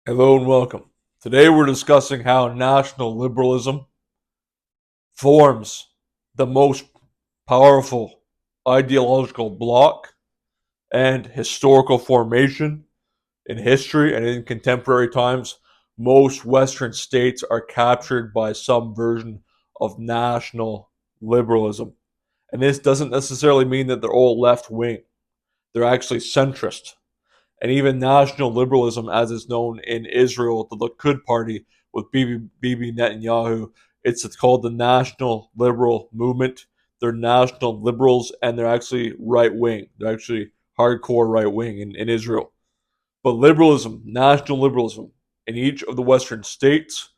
Hello and welcome. Today we're discussing how national liberalism forms the most powerful ideological bloc and historical formation in history and in contemporary times. Most Western states are captured by some version of national liberalism. And this doesn't necessarily mean that they're all left wing, they're actually centrist. And even national liberalism, as is known in Israel, the Likud party with Bibi Netanyahu, it's called the National Liberal Movement. They're national liberals and they're actually right wing. They're actually hardcore right wing in Israel. But liberalism, national liberalism, in each of the Western states,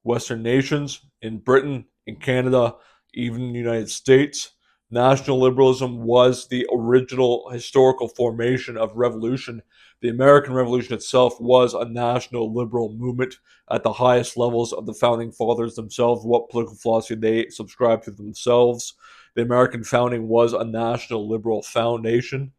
Western nations, in Britain, in Canada, even in the United States, national liberalism was the original historical formation of revolution. The American Revolution itself was a national liberal movement at the highest levels of the founding fathers themselves, what political philosophy they subscribed to themselves. The American founding was a national liberal foundations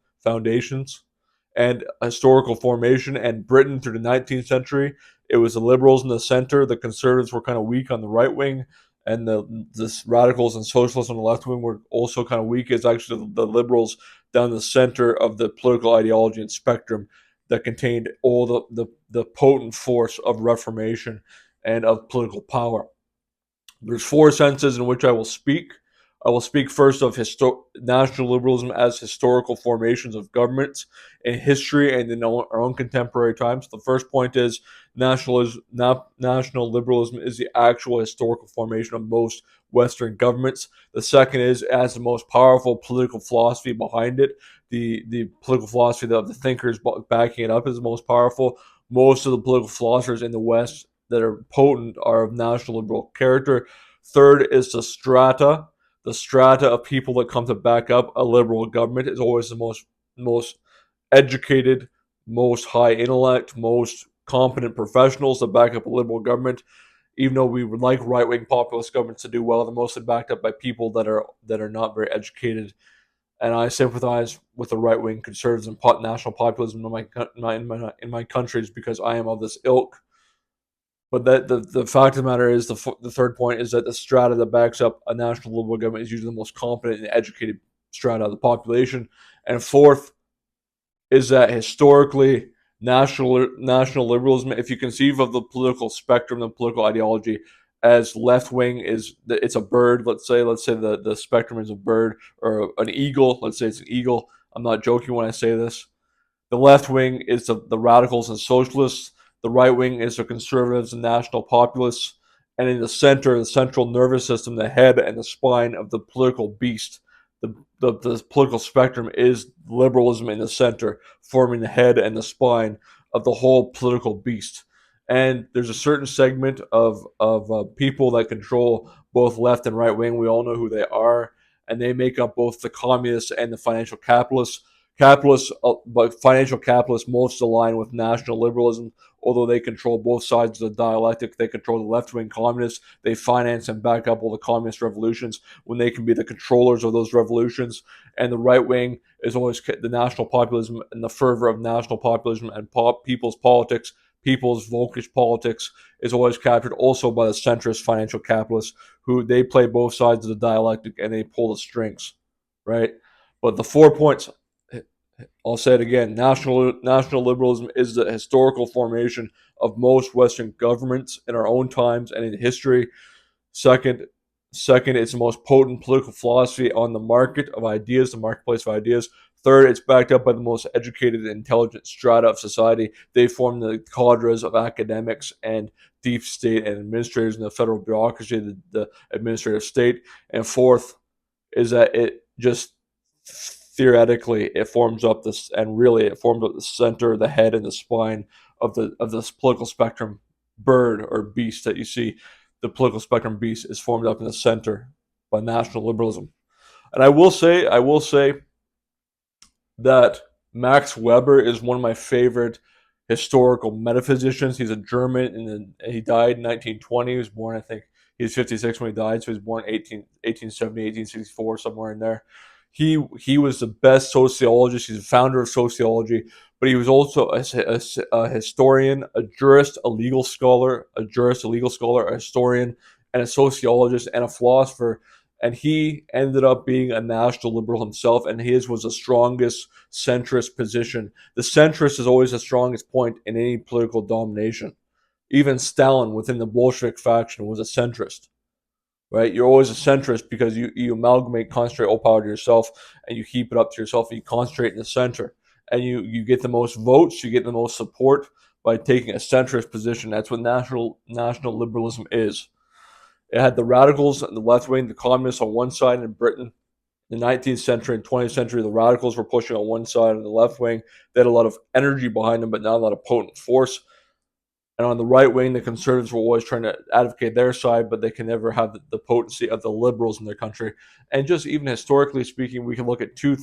and historical formation. And Britain through the 19th century, it was the liberals in the center. The conservatives were kind of weak on the right wing, and the radicals and socialists on the left wing were also kind of weak. It's actually the liberals down the center of the political ideology and spectrum that contained all the potent force of reformation and of political power. There's four senses in which I will speak. I will speak first of national liberalism as historical formations of governments in history and in our own contemporary times. The first point is national liberalism is the actual historical formation of most Western governments. The second is it has the most powerful political philosophy behind it. The political philosophy of the thinkers backing it up is the most powerful. Most of the political philosophers in the West that are potent are of national liberal character. Third is the strata. The strata of people that come to back up a liberal government is always the most educated, most high intellect, most competent professionals that back up a liberal government. Even though we would like right wing populist governments to do well, they're mostly backed up by people that are not very educated. And I sympathize with the right wing conservatives and national populism in my countries because I am of this ilk. But the fact of the matter is, the third point is that the strata that backs up a national liberal government is usually the most competent and educated strata of the population. And fourth is that historically, national liberalism, if you conceive of the political spectrum, the political ideology as left wing is it's a bird. Let's say the spectrum is a bird or an eagle. Let's say it's an eagle. I'm not joking when I say this. The left wing is the radicals and socialists. The right wing is the conservatives and national populists. And in the center, the central nervous system, the head and the spine of the political beast, the political spectrum is liberalism in the center, forming the head and the spine of the whole political beast. And there's a certain segment of people that control both left and right wing. We all know who they are, and they make up both the communists and the financial capitalists. But financial capitalists most align with national liberalism, although they control both sides of the dialectic. They control the left wing communists. They finance and back up all the communist revolutions when they can be the controllers of those revolutions. And the right wing is always the national populism and the fervor of national populism and people's politics. People's volkish politics is always captured also by the centrist financial capitalists who they play both sides of the dialectic and they pull the strings, right? But the 4 points, I'll say it again. National liberalism is the historical formation of most Western governments in our own times and in history. Second, second, it's the most potent political philosophy on the market of ideas, the marketplace of ideas. Third, it's backed up by the most educated and intelligent strata of society. They form the cadres of academics and deep state and administrators in the federal bureaucracy, the administrative state. And fourth is that it just theoretically it forms up this, and really it forms up the center, the head, and the spine of this political spectrum bird or beast that you see. The political spectrum beast is formed up in the center by national liberalism. And I will say that Max Weber is one of my favorite historical metaphysicians. He's a German, and he died in 1920. He was born, I think, he was 56 when he died, so he was born 1870, 1864, somewhere in there. He was the best sociologist. He's the founder of sociology, but he was also a historian, a jurist, a legal scholar, a historian, and a sociologist and a philosopher. And he ended up being a national liberal himself, and his was the strongest centrist position. The centrist is always the strongest point in any political domination. Even Stalin within the Bolshevik faction was a centrist, right? You're always a centrist because you amalgamate, concentrate all power to yourself, and you keep it up to yourself, and you concentrate in the center, and you get the most votes, you get the most support by taking a centrist position. That's what national liberalism is. It had the radicals and the left wing, the communists on one side in Britain. In the 19th century and 20th century, the radicals were pushing on one side, and the left wing, they had a lot of energy behind them, but not a lot of potent force. And on the right wing, the conservatives were always trying to advocate their side, but they can never have the potency of the liberals in their country. And just even historically speaking, we can look at two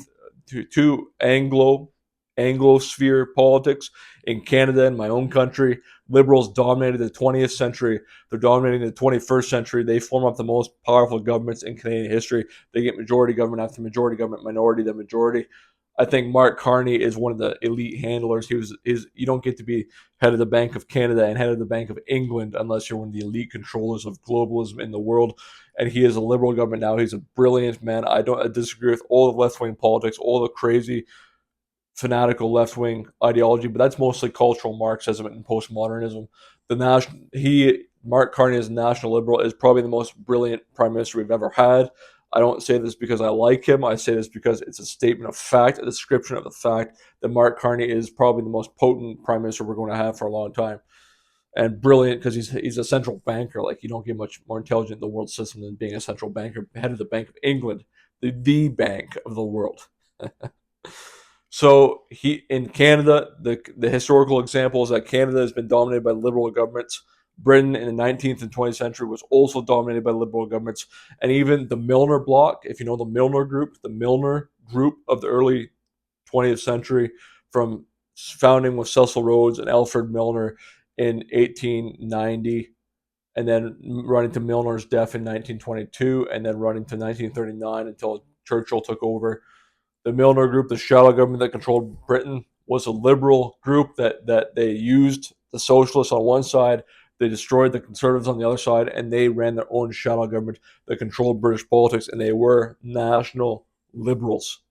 Anglosphere politics in Canada and my own country. Liberals dominated the 20th century. They're dominating the 21st century. They form up the most powerful governments in Canadian history. They get majority government after majority government, minority then majority. I think Mark Carney is one of the elite handlers. You don't get to be head of the Bank of Canada and head of the Bank of England unless you're one of the elite controllers of globalism in the world. And he is a liberal government now. He's a brilliant man. I disagree with all the left wing politics, all the crazy fanatical left wing ideology, but that's mostly cultural Marxism and postmodernism. Mark Carney as a national liberal is probably the most brilliant prime minister we've ever had. I don't say this because I like him. I say this because it's a statement of fact, a description of the fact that Mark Carney is probably the most potent prime minister we're going to have for a long time. And brilliant because he's a central banker. Like, you don't get much more intelligent in the world system than being a central banker, head of the Bank of England, the bank of the world. So he in Canada, the historical example is that Canada has been dominated by liberal governments. Britain in the 19th and 20th century was also dominated by liberal governments, and even the Milner bloc, if you know the Milner group of the early 20th century, from founding with Cecil Rhodes and Alfred Milner in 1890, and then running to Milner's death in 1922, and then running to 1939 until Churchill took over. The Milner Group, the shadow government that controlled Britain, was a liberal group that they used the socialists on one side, they destroyed the conservatives on the other side, and they ran their own shadow government that controlled British politics, and they were national liberals.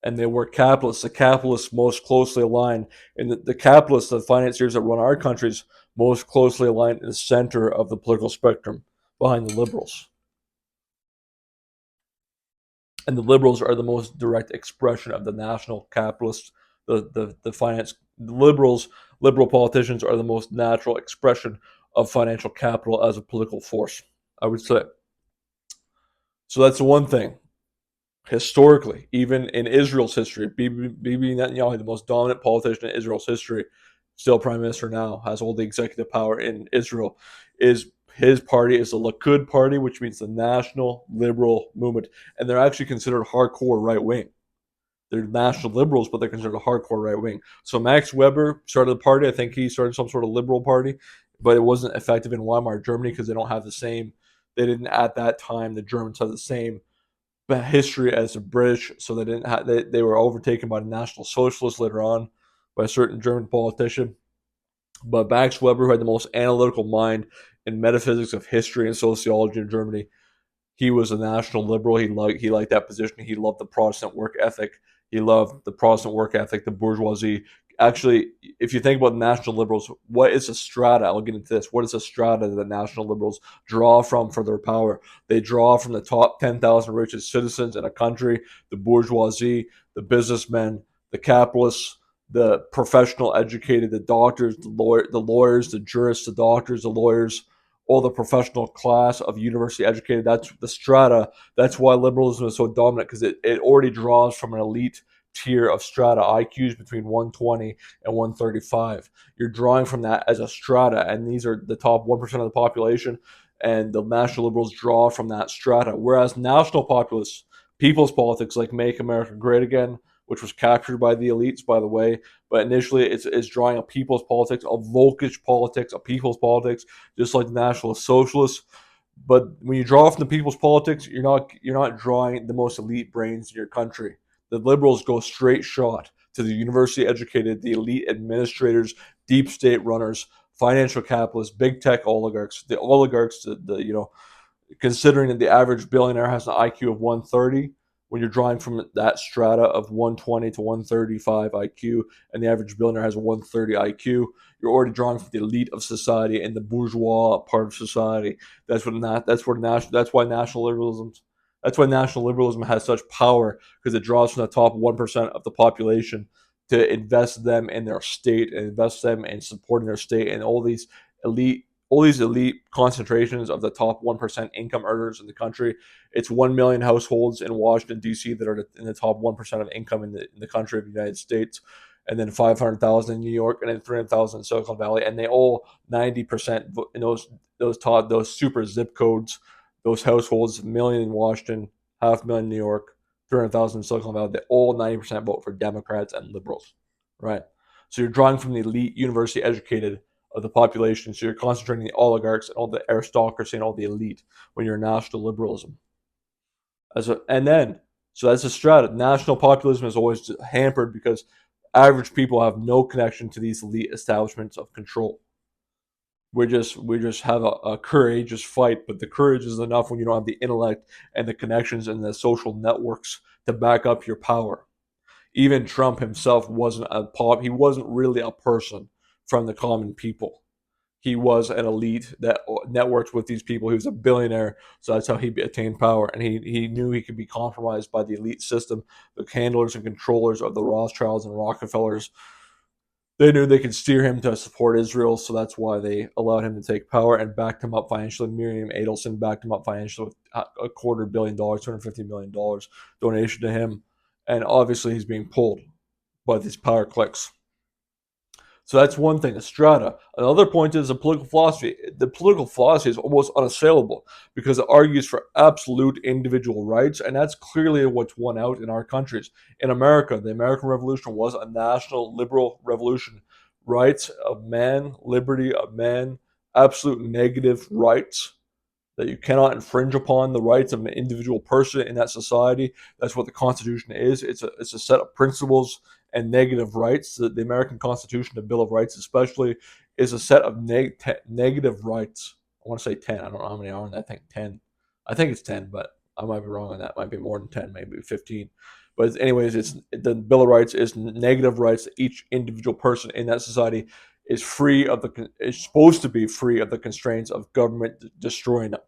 And they were capitalists. The capitalists most closely aligned, and the capitalists, the financiers that run our countries, most closely aligned in the center of the political spectrum behind the liberals. And the liberals are the most direct expression of the national capitalists. The finance the liberal politicians are the most natural expression of financial capital as a political force, I would say. So that's the one thing. Historically, even in Israel's history, Bibi Netanyahu, the most dominant politician in Israel's history, still prime minister now, has all the executive power in Israel, is his party is the Likud party, which means the National Liberal Movement, and they're actually considered hardcore right wing. They're national liberals, but they're considered a hardcore right wing. So Max Weber started the party. I think he started some sort of liberal party, but it wasn't effective in Weimar Germany because they don't have the same. They didn't at that time. The Germans had the same history as the British, so they didn't have. They were overtaken by the National Socialists later on by a certain German politician. But Max Weber, who had the most analytical mind in metaphysics of history and sociology in Germany, he was a national liberal. He liked that position. He loved the Protestant work ethic. He loved the Protestant work ethic, the bourgeoisie. Actually, if you think about the national liberals, what is a strata? I'll get into this. What is a strata that the national liberals draw from for their power? They draw from the top 10,000 richest citizens in a country, the bourgeoisie, the businessmen, the capitalists, the professional educated, the doctors, the lawyers, the jurists, the doctors, the lawyers, all the professional class of university educated. That's the strata. That's why liberalism is so dominant, because it already draws from an elite tier of strata, IQs between 120 and 135. You're drawing from that as a strata, and these are the top 1% of the population, and the national liberals draw from that strata. Whereas national populists, people's politics like Make America Great Again, which was captured by the elites, by the way, but initially it's drawing a people's politics, a volkish politics, a people's politics, just like the National Socialists. But when you draw from the people's politics, you're not drawing the most elite brains in your country. The liberals go straight shot. to the university educated, the elite administrators, deep state runners, financial capitalists, big tech oligarchs, the oligarchs, considering that the average billionaire has an IQ of 130, when you're drawing from that strata of 120 to 135 IQ, and the average billionaire has a 130 IQ, you're already drawing from the elite of society and the bourgeois part of society. That's why national liberalism has such power, because it draws from the top 1% of the population to invest them in their state and invest them in supporting their state, and all these elite concentrations of the top 1% income earners in the country. It's 1 million households in Washington, D.C. that are in the top 1% of income in the country of the United States, and then 500,000 in New York, and then 300,000 in Silicon Valley. And they all 90% in those super zip codes, those households, a million in Washington, 500,000 in New York, 300,000 in Silicon Valley, they all 90% vote for Democrats and liberals, right? So you're drawing from the elite, university educated of the population. So you're concentrating the oligarchs and all the aristocracy and all the elite when you're national liberalism. So that's a strata. National populism is always hampered because average people have no connection to these elite establishments of control. We just have a courageous fight, but the courage is enough when you don't have the intellect and the connections and the social networks to back up your power. Even Trump himself he wasn't really a person from the common people. He was an elite that networked with these people. He was a billionaire, so that's how he attained power. And he knew he could be compromised by the elite system, the handlers and controllers of the Rothschilds and Rockefellers. They knew they could steer him to support Israel, so that's why they allowed him to take power and backed him up financially. Miriam Adelson backed him up financially with $250 million, $250 million donation to him. And obviously, he's being pulled by these power cliques. So that's one thing, a strata. Another point is the political philosophy. The political philosophy is almost unassailable because it argues for absolute individual rights, and that's clearly what's won out in our countries. In America, the American Revolution was a national liberal revolution. Rights of man, liberty of man, absolute negative rights that you cannot infringe upon the rights of an individual person in that society. That's what the Constitution is. It's a set of principles and negative rights. The American Constitution, the Bill of Rights especially, is a set of negative rights. I want to say 10. I don't know how many are in that thing. 10. I think it's 10, but I might be wrong on that. It might be more than 10, maybe 15. But anyways, it's the Bill of Rights is negative rights that each individual person in that society is supposed to be free of the constraints of government destroying them,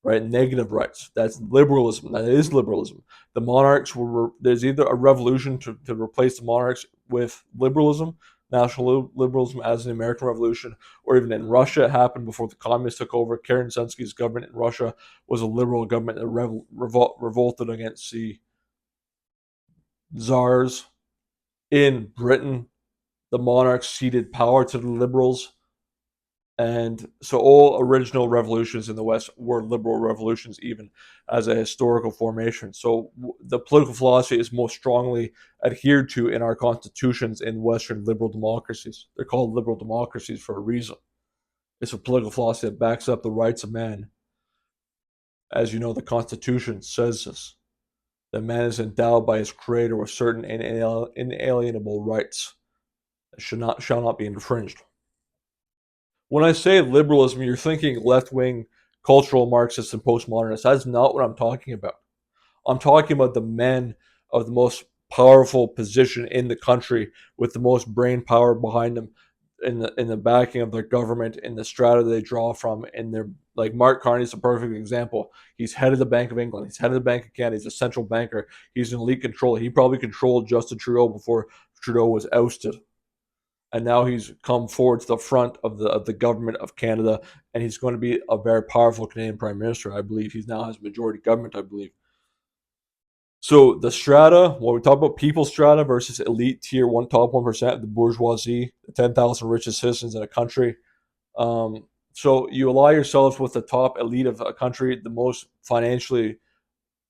right? Negative rights. That's liberalism. That is liberalism. The monarchs there's either a revolution to replace the monarchs with liberalism, national liberalism as in the American Revolution, or even in Russia, it happened before the communists took over. Kerensky's government in Russia was a liberal government that revolted against the czars. In Britain, the monarchs ceded power to the liberals. And so all original revolutions in the West were liberal revolutions, even as a historical formation. So the political philosophy is most strongly adhered to in our constitutions in Western liberal democracies. They're called liberal democracies for a reason. It's a political philosophy that backs up the rights of man. As you know, the Constitution says this, that man is endowed by his creator with certain inalienable rights that shall not be infringed. When I say liberalism, you're thinking left wing cultural Marxists and postmodernists. That's not what I'm talking about. I'm talking about the men of the most powerful position in the country with the most brain power behind them in the backing of their government, in the strata they draw from, in their like Mark Carney's a perfect example. He's head of the Bank of England. He's head of the Bank of Canada. He's a central banker. He's an elite controller. He probably controlled Justin Trudeau before Trudeau was ousted, and now he's come forward to the front of the government of Canada, and he's going to be a very powerful Canadian Prime Minister. I believe he now has majority government. I believe. So the strata, when we talk about people strata versus elite tier one, top 1%, the bourgeoisie, the 10,000 richest citizens in a country. So you ally yourselves with the top elite of a country, the most financially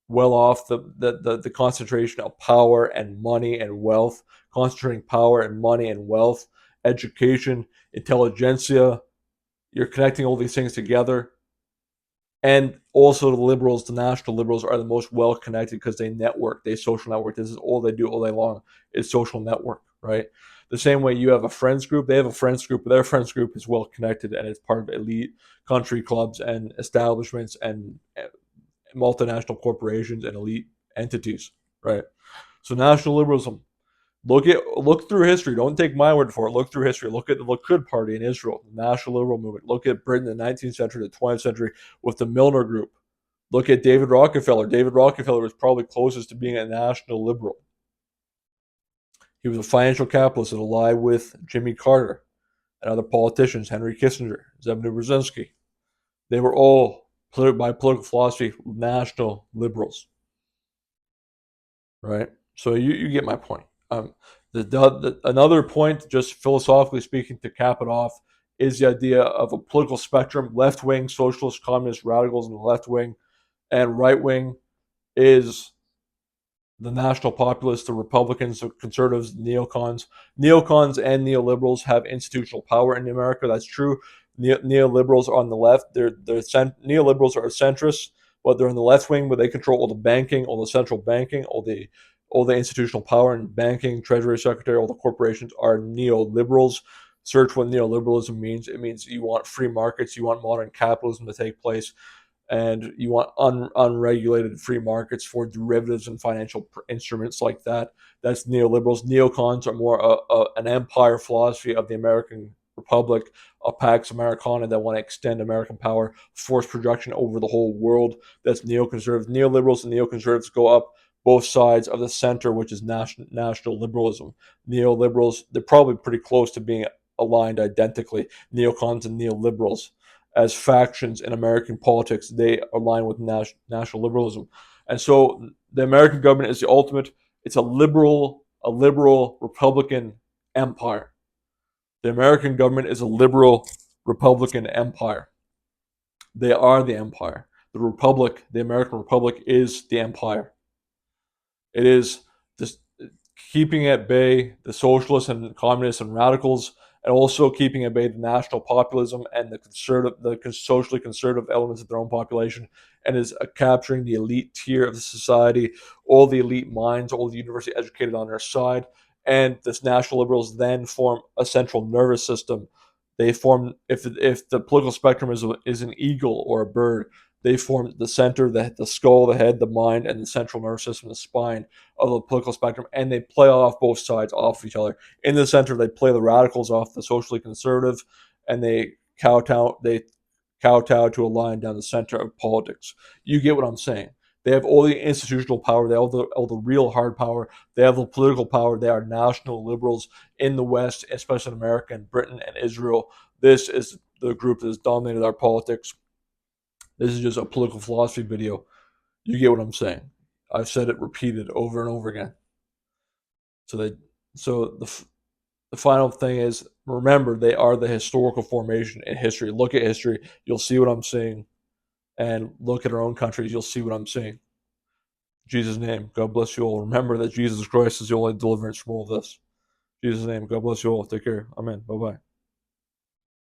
well off, the concentration of power and money and wealth, concentrating power and money and wealth, education, intelligentsia. You're connecting all these things together, And also the liberals, the national liberals, are the most well connected because they network, they social network. This is all they do all day long is social network, right? The same way you have a friends group, they have a friends group, but their friends group is well connected and it's part of elite country clubs and establishments and multinational corporations and elite entities, right? So national liberalism. Look through history. Don't take my word for it. Look through history. Look at the Likud party in Israel, the National Liberal Movement. Look at Britain in the 19th century, the 20th century with the Milner Group. Look at David Rockefeller. David Rockefeller was probably closest to being a national liberal. He was a financial capitalist and allied with Jimmy Carter and other politicians, Henry Kissinger, Zbigniew Brzezinski. They were all, by political philosophy, national liberals, right? So you get my point. Another point, just philosophically speaking, to cap it off, is the idea of a political spectrum: left wing, socialist, communist, radicals in the left wing, and right wing is the national populists, the Republicans, the conservatives, neocons. Neocons and neoliberals have institutional power in America. That's true. Neoliberals are on the left. Neoliberals are centrists, but they're in the left wing, but they control all the banking, all the central banking, all the institutional power in banking, Treasury Secretary, all the corporations are neoliberals. Search what neoliberalism means. It means you want free markets, you want modern capitalism to take place, and you want unregulated free markets for derivatives and financial instruments like that. That's neoliberals. Neocons are more an empire philosophy of the American Republic, a Pax Americana that want to extend American power, force projection over the whole world. That's neoconservatives. Neoliberals and neoconservatives go up both sides of the center, which is national liberalism. Neoliberals, they're probably pretty close to being aligned identically. Neocons and neoliberals as factions in American politics, they align with national liberalism. And so the American government is the ultimate, it's a liberal Republican empire. The American government is a liberal Republican empire. They are the empire. The Republic, the American Republic, is the empire. It is just keeping at bay the socialists and communists and radicals, and also keeping at bay the national populism and the socially conservative elements of their own population, and is capturing the elite tier of the society, all the elite minds, all the university educated on their side. And this national liberals then form a central nervous system. They form, if the political spectrum is an eagle or a bird, they form the center, the skull, the head, the mind, and the central nervous system, the spine of the political spectrum, and they play off both sides off of each other. In the center, they play the radicals off the socially conservative, and they kowtow to a line down the center of politics. You get what I'm saying? They have all the institutional power. They have all the real hard power. They have the political power. They are national liberals in the West, especially in America and Britain and Israel. This is the group that has dominated our politics. This is just a political philosophy video. You get what I'm saying? I've said it repeated over and over again. So they, so the final thing is, remember, they are the historical formation in history. Look at history, you'll see what I'm saying, and look at our own countries, you'll see what I'm saying. In Jesus' name, God bless you all. Remember that Jesus Christ is the only deliverance from all this. In Jesus' name, God bless you all. Take care. Amen. Bye bye.